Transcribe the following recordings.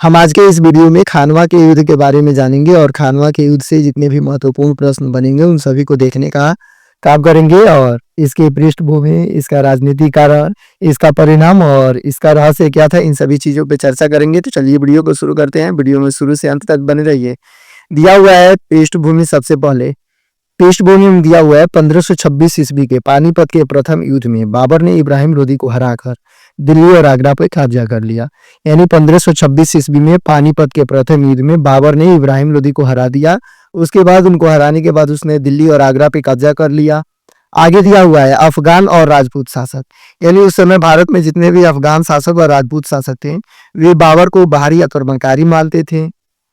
हम आज के इस वीडियो में खानवा के युद्ध के बारे में जानेंगे और खानवा के युद्ध से जितने भी महत्वपूर्ण प्रश्न बनेंगे उन सभी को देखने का काम करेंगे और इसकी पृष्ठभूमि, इसका राजनीतिक कारण, इसका परिणाम और इसका रहस्य क्या था, इन सभी चीजों पे चर्चा करेंगे। तो चलिए वीडियो को शुरू करते हैं। वीडियो में शुरू से अंत तक बने रहिए। दिया हुआ है पृष्ठभूमि। सबसे पहले पृष्ठभूमि में दिया हुआ है 1526 ईस्वी के पानीपत के प्रथम युद्ध में बाबर ने इब्राहिम लोदी को हराकर दिल्ली और आगरा पर कब्जा कर लिया। यानी 1526 ईस्वी में पानीपत के प्रथम युद्ध में बाबर ने इब्राहिम लोदी को हरा दिया। उसके बाद उनको हराने के बाद उसने दिल्ली और आगरा पे कब्जा कर लिया। आगे दिया हुआ है अफगान और राजपूत शासक। यानी उस समय भारत में जितने भी अफगान शासक और राजपूत शासक थे वे बाबर को बाहरी आक्रमणकारी मानते थे।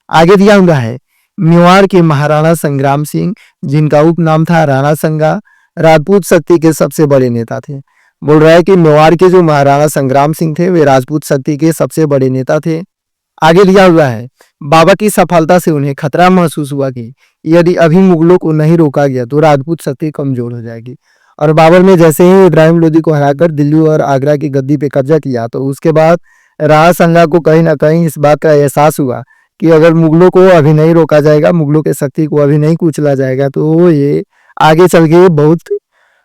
आगे दिया हुआ है मेवाड़ के महाराणा संग्राम सिंह, जिनका उपनाम था राणा संगा, राजपूत शक्ति के सबसे बड़े नेता थे। बोल रहा है कि मेवाड़ के जो महाराणा संग्राम सिंह थे वे राजपूत शक्ति के सबसे बड़े नेता थे। आगे दिया हुआ है बाबर की सफलता से उन्हें खतरा महसूस हुआ कि यदि अभी मुगलों को नहीं रोका गया तो राजपूत शक्ति कमजोर हो जाएगी। और बाबर ने जैसे ही इब्राहिम लोदी को हराकर दिल्ली और आगरा की गद्दी पे कब्जा किया तो उसके बाद राणा संगा को कहीं ना कहीं इस बात का एहसास हुआ कि अगर मुगलों को अभी नहीं रोका जाएगा, मुगलों के शक्ति को अभी नहीं कुचला जाएगा तो ये आगे चल के बहुत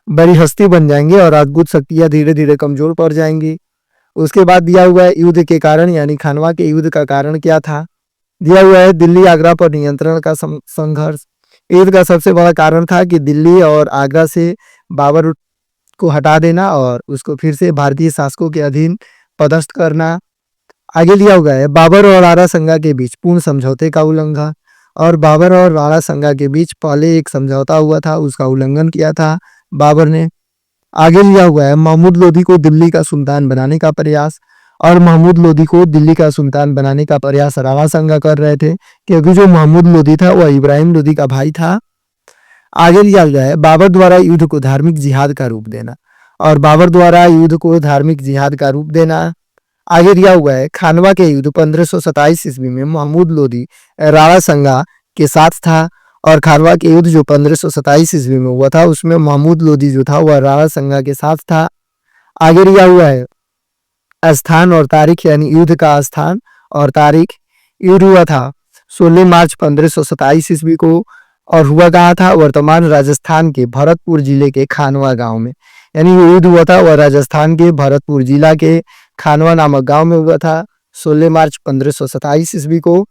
बड़ी हस्ती बन जाएंगे और राजपूत शक्तियां धीरे धीरे कमजोर पड़ जाएंगी। उसके बाद दिया हुआ है युद्ध के कारण, यानी खानवा के युद्ध का कारण क्या था। दिया हुआ है दिल्ली आगरा पर नियंत्रण का संघर्ष। युद्ध का सबसे बड़ा कारण था कि दिल्ली और आगरा से बाबर को हटा देना और उसको फिर से भारतीय शासकों के अधीन पदस्थ करना। आगे दिया हुआ है बाबर और राणा संगा के बीच पूर्ण समझौते का उल्लंघन। और बाबर और राणा संगा के बीच पहले एक समझौता हुआ था, उसका उल्लंघन किया था बाबर ने। आगे लिया हुआ है महमूद लोदी को दिल्ली का सुल्तान बनाने का प्रयास। और महमूद लोदी को दिल्ली का सुल्तान बनाने का प्रयास राणा संगा कर रहे थे, क्योंकि जो महमूद लोदी था वह इब्राहिम लोदी का भाई था। आगे लिया गया है बाबर द्वारा युद्ध को धार्मिक जिहाद का रूप देना। और बाबर द्वारा युद्ध को धार्मिक जिहाद का रूप देना। आगे दिया हुआ है खानवा के युद्ध 1527 ईस्वी में महमूद लोदी राणा संगा के साथ था। और खानवा के युद्ध जो 1527 ईस्वी में हुआ था उसमें महमूद लोदी जो था वह राणा संगा के साथ था। आगे दिया हुआ है स्थान और तारीख, यानी युद्ध का स्थान और तारीख। युद्ध हुआ था 16 मार्च 1527 ईस्वी को और हुआ कहा था वर्तमान राजस्थान के भरतपुर जिले के खानवा गांव में। यानी युद्ध हुआ था वह राजस्थान के भरतपुर जिला के खानवा नामक गांव में हुआ था 16 मार्च 1527 ईस्वी को।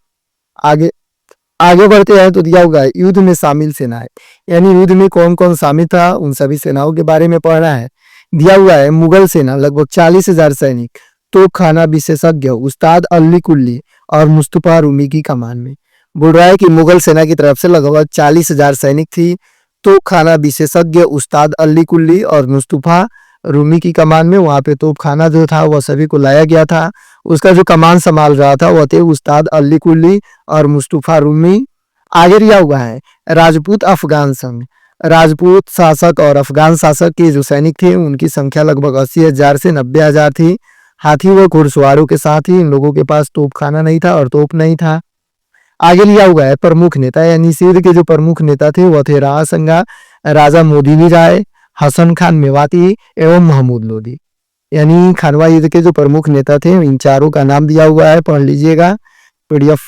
आगे बढ़ते हैं तो दिया हुआ है युद्ध में शामिल सेनाएं, यानी युद्ध में कौन कौन शामिल था उन सभी सेनाओं के बारे में पढ़ना है। दिया हुआ है मुगल सेना लगभग 40,000 सैनिक, तोपखाना विशेषज्ञ उस्ताद अली कुल्ली और मुस्तफा रूमी की कमान में। बोल रहा है कि मुगल सेना की तरफ से लगभग 40,000 सैनिक थी, तोपखाना विशेषज्ञ उस्ताद अली कुल्ली और मुस्तफा रूमी की कमान में। वहां पे तोपखाना जो था वह सभी को लाया गया था। उसका जो कमान संभाल रहा था वह थे उस्ताद अली कुल्ली और मुस्तफा रूमी। आगे दिया हुआ है राजपूत अफगान संघ। राजपूत शासक और अफगान शासक के जो सैनिक थे उनकी संख्या लगभग 80,000 से 90,000 थी। हाथी व घुड़सवारों के साथ ही इन लोगों के पास तोपखाना नहीं था और तोप नहीं था। आगे लिया हुआ है प्रमुख नेता, यानी सिंध के जो प्रमुख नेता थे वह थे राणा संगा, राजा मोदीनी राय, हसन खान मेवाती एवं महमूद लोदी। यानी खानवा युद्ध के जो प्रमुख नेता थे इन चारों का नाम दिया हुआ है, पढ़ लीजिएगा, पीडीएफ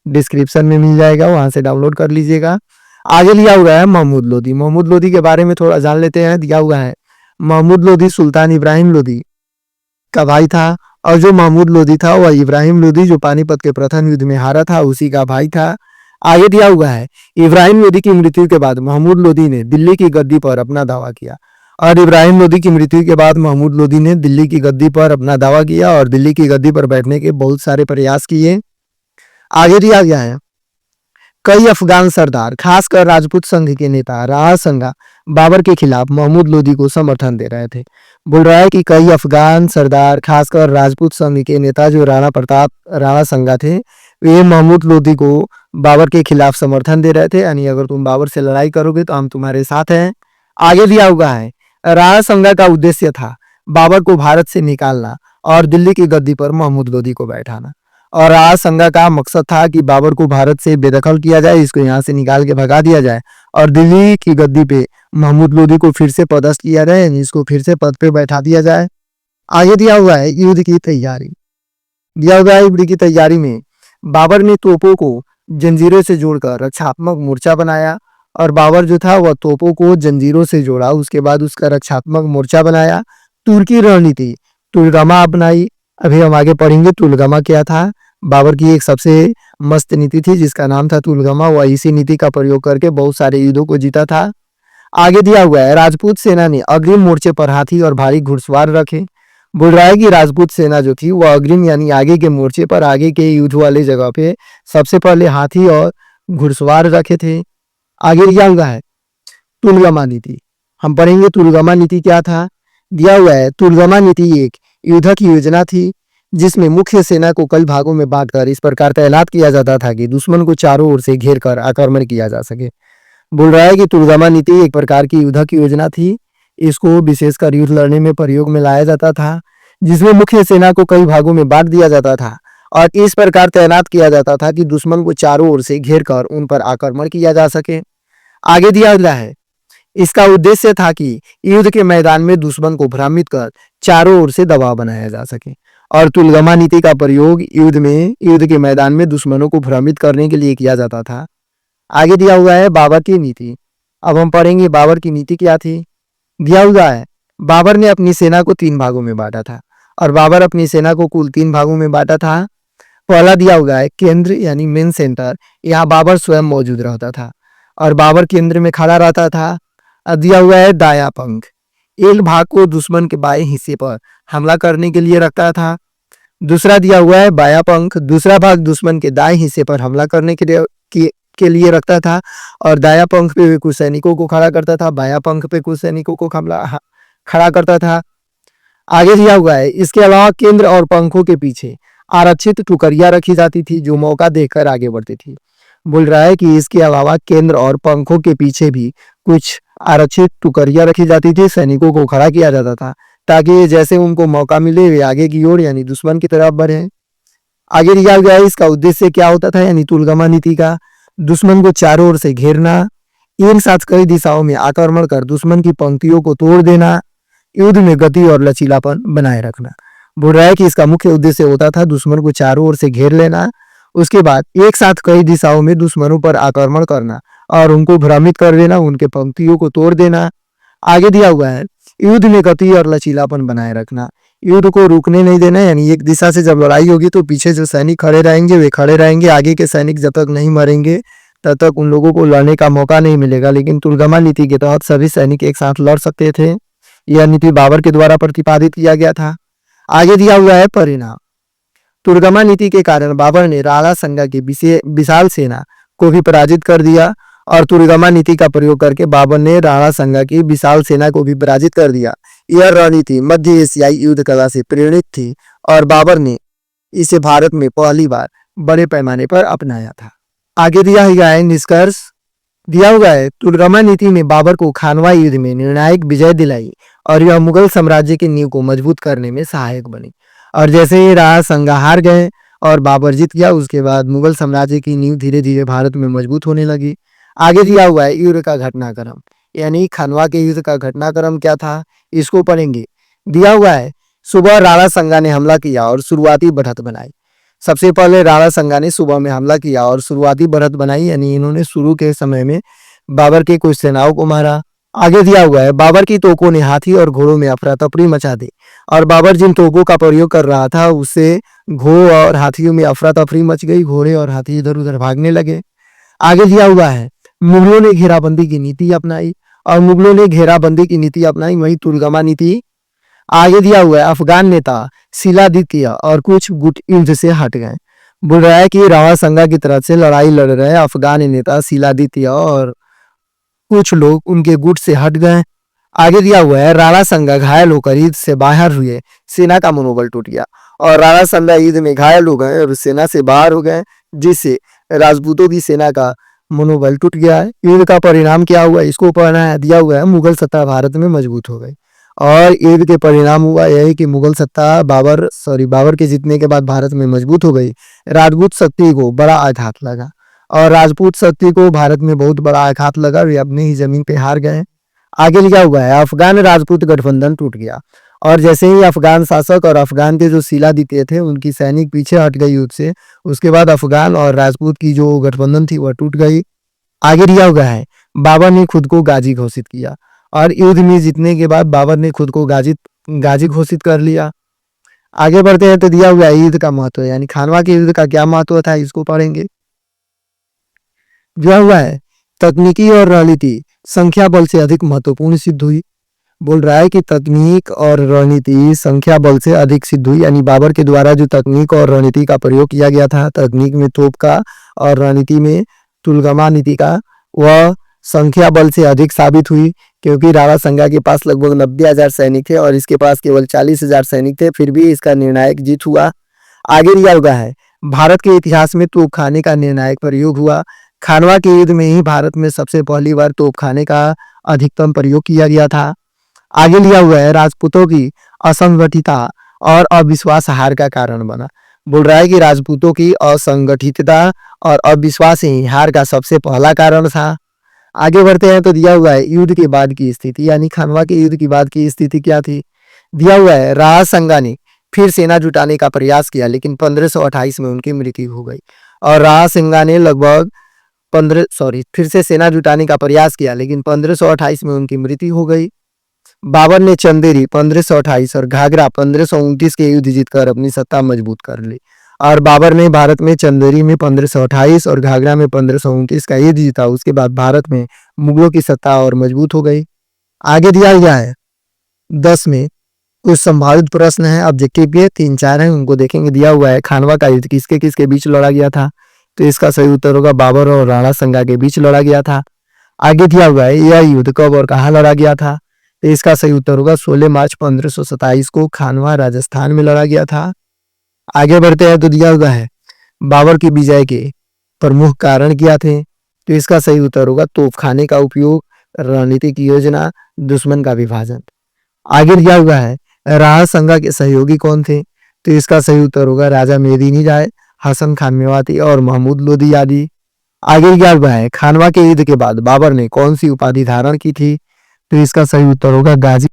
डिस्क्रिप्शन में मिल जाएगा, वहां से डाउनलोड कर लीजिएगा। आगे लिया हुआ है महमूद लोदी। महमूद लोदी के बारे में थोड़ा जान लेते हैं। दिया हुआ है महमूद लोदी सुल्तान इब्राहिम लोदी का भाई था। और जो महमूद लोदी था वह इब्राहिम लोदी जो पानीपत के प्रथम युद्ध में हारा था उसी का भाई था। आगे दिया हुआ है इब्राहिम लोदी की मृत्यु के बाद महमूद लोदी ने दिल्ली की गद्दी पर अपना दावा किया। और इब्राहिम लोदी की मृत्यु के बाद महमूद लोदी ने दिल्ली की गद्दी पर अपना दावा किया और दिल्ली की गद्दी पर बैठने के बहुत सारे प्रयास किए। आगे दिया गया है कई अफगान सरदार, खासकर राजपूत संघ के नेता राणा संगा बाबर के खिलाफ महमूद लोदी को समर्थन दे रहे थे। बोल रहा है कि कई अफगान सरदार, खासकर राजपूत संघ के नेता जो राणा प्रताप राणा संगा थे, वे महमूद लोदी को बाबर के खिलाफ समर्थन दे रहे थे। यानी अगर तुम बाबर से लड़ाई करोगे तो हम तुम्हारे साथ हैं। आगे दिया हुआ है राणा संगा का उद्देश्य था बाबर को भारत से निकालना और दिल्ली की गद्दी पर महमूद लोदी को बैठाना। और राणा संगा का मकसद था कि बाबर को भारत से बेदखल किया जाए, इसको यहाँ से निकाल के भगा दिया जाए और दिल्ली की गद्दी पे महमूद लोदी को फिर से पदस्थ किया जाए, इसको फिर से पद पे बैठा दिया जाए। आगे दिया हुआ है युद्ध की तैयारी। दिया हुआ है युद्ध की तैयारी में बाबर ने तोपों को जंजीरों से जोड़कर रक्षात्मक मोर्चा बनाया। और बाबर जो था वह तोपों को जंजीरों से जोड़ा, उसके बाद उसका रक्षात्मक मोर्चा बनाया। तुर्की रणनीति तुलगमा अपनाई। अभी हम आगे पढ़ेंगे तुलगमा क्या था। बाबर की एक सबसे मस्त नीति थी जिसका नाम था तुलगमा। वह इसी नीति का प्रयोग करके बहुत सारे युद्धों को जीता था। आगे दिया हुआ है राजपूत सेना ने अग्रिम मोर्चे पर हाथी और भारी घुड़सवार रखे। बोल रहा है कि राजपूत सेना जो थी वह अग्रिम यानी आगे के मोर्चे पर, आगे के युद्ध वाले जगह पे सबसे पहले हाथी और घुड़सवार रखे थे। आगे दिया हुआ है तुलगमा नीति। हम पढ़ेंगे तुलगमा नीति क्या था। दिया हुआ है तुलगमा नीति एक युद्ध की योजना थी जिसमें मुख्य सेना को कई भागों में बांटकर इस प्रकार तैनात किया जाता था कि दुश्मन को चारों ओर से घेर कर आक्रमण किया जा सके। बोल रहा है कि तुलगमा नीति एक प्रकार की युद्ध की योजना थी। इसको विशेषकर युद्ध लड़ने में प्रयोग में लाया जाता था, जिसमें मुख्य सेना को कई भागों में बांट दिया जाता था और इस प्रकार तैनात किया जाता था कि दुश्मन को चारों ओर से घेर कर उन पर आक्रमण किया जा सके। आगे दिया गया है इसका उद्देश्य था कि युद्ध के मैदान में दुश्मन को भ्रमित कर चारों ओर से दबाव बनाया जा सके। और तुलगमा नीति का प्रयोग युद्ध के मैदान में दुश्मनों को भ्रमित करने के लिए किया जाता था। आगे दिया हुआ है बाबर की नीति। अब हम पढ़ेंगे बाबर की नीति क्या थी। दिया हुआ है बाबर ने अपनी सेना को 3 भागों में बांटा था और बाबर अपनी सेना को कुल 3 भागों में बांटा था। पहला दिया हुआ है केंद्र यानी मेन सेंटर, यहाँ बाबर स्वयं मौजूद रहता था और बाबर केंद्र में खड़ा रहता था। दिया हुआ है दाया पंख, एक भाग को दुश्मन के बाएं हिस्से पर हमला करने के लिए रखता था। दूसरा दिया हुआ है बाया पंख, दूसरा भाग दुश्मन के दाएं हिस्से पर हमला करने के लिए रखता था और दाया पंख पे कुछ सैनिकों को खड़ा करता था, बाया पंख पे कुछ सैनिकों को खड़ा करता था। आगे दिया हुआ है इसके अलावा केंद्र और पंखों के पीछे आरक्षित टुकड़ियां रखी जाती थी जो मौका देखकर आगे बढ़ती थी। बोल रहा है कि इसके अलावा केंद्र और पंखों के पीछे भी कुछ आरक्षित टुकड़ियां रखी जाती थी, सैनिकों को खड़ा किया जाता था ताकि जैसे उनको मौका मिले वे आगे की ओर यानी दुश्मन की तरफ बढ़े। आगे दिया गया है इसका उद्देश्य क्या होता था यानी तुलगमा नीति का दुश्मन को चारों ओर से घेरना, एक साथ कई दिशाओं में आक्रमण कर दुश्मन की पंक्तियों को तोड़ देना, युद्ध में गति और लचीलापन बनाए रखना। बोल रहा है कि इसका मुख्य उद्देश्य होता था दुश्मन को चारों ओर से घेर लेना, उसके बाद एक साथ कई दिशाओं में दुश्मनों पर आक्रमण करना और उनको भ्रमित कर देना, उनके पंक्तियों को तोड़ देना। आगे दिया हुआ है युद्ध में गति और लचीलापन बनाए रखना, युद्ध को रुकने नहीं देना यानी एक दिशा से जब लड़ाई होगी तो पीछे जो सैनिक खड़े रहेंगे वे खड़े रहेंगे, आगे के सैनिक जब तक नहीं मरेंगे तब तक उन लोगों को लड़ने का मौका नहीं मिलेगा। लेकिन तुलगमा नीति के तहत सभी सैनिक एक साथ लड़ सकते थे। यह नीति बाबर के द्वारा प्रतिपादित किया गया था। आगे दिया हुआ है परिणाम। तुलगमा नीति के कारण बाबर ने राणा संगा की विशाल सेना को भी पराजित कर दिया और तुलगमा नीति का प्रयोग करके बाबर ने राणा संगा की विशाल सेना को भी पराजित कर दिया। यह रणनीति मध्य एशियाई युद्ध कला से प्रेरित थी और बाबर ने इसे भारत में पहली बार बड़े पैमाने पर अपनाया था। आगे दिया गया है निष्कर्ष। दिया हुआ है तुलगमा नीति में बाबर को खानवा युद्ध में निर्णायक विजय दिलाई और यह मुगल साम्राज्य की नींव को मजबूत करने में सहायक बनी। और जैसे ही राणा संगा हार गए और बाबर जीत गया, उसके बाद मुगल साम्राज्य की नींव धीरे धीरे भारत में मजबूत होने लगी। आगे दिया हुआ है युद्ध का घटनाक्रम यानी खानवा के युद्ध का घटनाक्रम क्या था, इसको पढ़ेंगे। दिया हुआ है सुबह राणा संगा ने हमला किया और शुरुआती बढ़त बनाई। सबसे पहले राणा संगा ने सुबह में हमला किया और शुरुआती बढ़त बनाई यानी इन्होंने शुरू के समय में बाबर के कुछ सेनाओं को मारा। आगे दिया हुआ है बाबर की तोपों ने हाथी और घोड़ों में अफरा तफरी मचा दी और बाबर जिन तोपों का प्रयोग कर रहा था उससे घोड़ों और हाथियों में अफरा तफरी मच गई, घोड़े और हाथी इधर उधर भागने लगे। आगे दिया हुआ है मुगलों ने घेराबंदी की नीति अपनाई और मुगलों ने घेराबंदी की नीति अपनाई वही तुलगमा नीति। आगे दिया हुआ है अफगान नेता शिलादित्य और कुछ गुट युद्ध से हट गए। बोल रहा है कि राणा संगा की तरफ से लड़ाई लड़ रहे अफगान नेता शिलादित्य और कुछ लोग उनके गुट से हट गए। आगे दिया हुआ है राणा संगा घायल होकर युद्ध से बाहर हुए, सेना का मनोबल टूट गया और राणा संगा युद्ध में घायल हो गए और सेना से बाहर हो गए, जिससे राजपूतों की सेना का मनोबल टूट गया है। युद्ध का परिणाम क्या हुआ इसको पढ़ना है। दिया हुआ है मुगल सत्ता भारत में मजबूत हो गई और युद्ध के परिणाम हुआ यह कि मुगल सत्ता बाबर के जीतने के बाद भारत में मजबूत हो गई। राजपूत शक्ति को बड़ा आघात लगा और राजपूत शक्ति को भारत में बहुत बड़ा आघात लगा, वे अपनी ही जमीन पे हार गए। आगे लिखा हुआ है अफगान राजपूत गठबंधन टूट गया और जैसे ही अफगान शासक और अफगान के जो शिलादित्य थे उनकी सैनिक पीछे हट गई युद्ध से, उसके बाद अफगान और राजपूत की जो गठबंधन थी वह टूट गई। आगे दिया हुआ है, बाबर ने खुद को गाजी घोषित किया और युद्ध में जीतने के बाद बाबर ने खुद को गाजी गाजी घोषित कर लिया। आगे बढ़ते हैं तो दिया हुआ है युद्ध का महत्व, यानी खानवा के युद्ध का क्या महत्व था इसको पढ़ेंगे। दिया हुआ है, तकनीकी और रणनीति संख्या बल से अधिक महत्वपूर्ण सिद्ध हुई। बोल रहा है कि तकनीक और रणनीति संख्या बल से अधिक सिद्ध हुई, यानी बाबर के द्वारा जो तकनीक और रणनीति का प्रयोग किया गया था, तकनीक में तोप का और रणनीति में तुलगमा नीति का, वह संख्या बल से अधिक साबित हुई, क्योंकि राणा संगा के पास लगभग 90,000 सैनिक थे और इसके पास केवल 40,000 सैनिक थे, फिर भी इसका निर्णायक जीत हुआ। आगे दिया हुआ है, भारत के इतिहास में तोपखाने का निर्णायक प्रयोग हुआ। खानवा के युद्ध में ही भारत में सबसे पहली बार तोपखाने का अधिकतम प्रयोग किया गया था। आगे लिया हुआ है, राजपूतों की असंगठितता और अविश्वास हार का कारण बना। बोल रहा है कि राजपूतों की असंगठितता और अविश्वास ही हार का सबसे पहला कारण था। आगे बढ़ते हैं तो दिया हुआ है युद्ध के बाद की स्थिति, यानी खानवा के युद्ध के बाद की स्थिति क्या थी। दिया हुआ है, राणा संगा ने फिर सेना जुटाने का प्रयास किया, लेकिन 1528 में उनकी मृत्यु हो गई। और राणा संगा ने लगभग फिर से सेना जुटाने का प्रयास किया, लेकिन 1528 में उनकी मृत्यु हो गई। बाबर ने चंदेरी 1528 और घाघरा 1529 के युद्ध जीतकर अपनी सत्ता मजबूत कर ली। और बाबर ने भारत में चंदेरी में 1528 और घाघरा में 1529 का युद्ध जीता। उसके बाद भारत में मुगलों की सत्ता और मजबूत हो गई। आगे दिया गया है 10 में कुछ संभावित प्रश्न है, ऑब्जेक्टिव के 3-4 हैं, उनको देखेंगे। दिया हुआ है, खानवा का युद्ध किसके किसके बीच लड़ा गया था, तो इसका सही उत्तर होगा बाबर और राणा संगा के बीच लड़ा गया था। आगे दिया हुआ है, यह युद्ध कब और कहाँ लड़ा गया था, तो इसका सही उत्तर होगा 16 मार्च 1527 को खानवा राजस्थान में लड़ा गया था। आगे बढ़ते हैं तो दिया हुआ है, बाबर की विजय के प्रमुख कारण क्या थे, तो इसका सही उत्तर होगा तोपखाने का उपयोग, रणनीतिक योजना, दुश्मन का विभाजन। आगे दिया हुआ है, राणा संगा के सहयोगी कौन थे, तो इसका सही उत्तर होगा राजा मेदिनी राय, हसन खान मेवाती और महमूद लोदी आदि। आगे दिया हुआ है, खानवा के युद्ध के बाद बाबर ने कौन सी उपाधि धारण की थी, तो इसका सही उत्तर होगा गाजी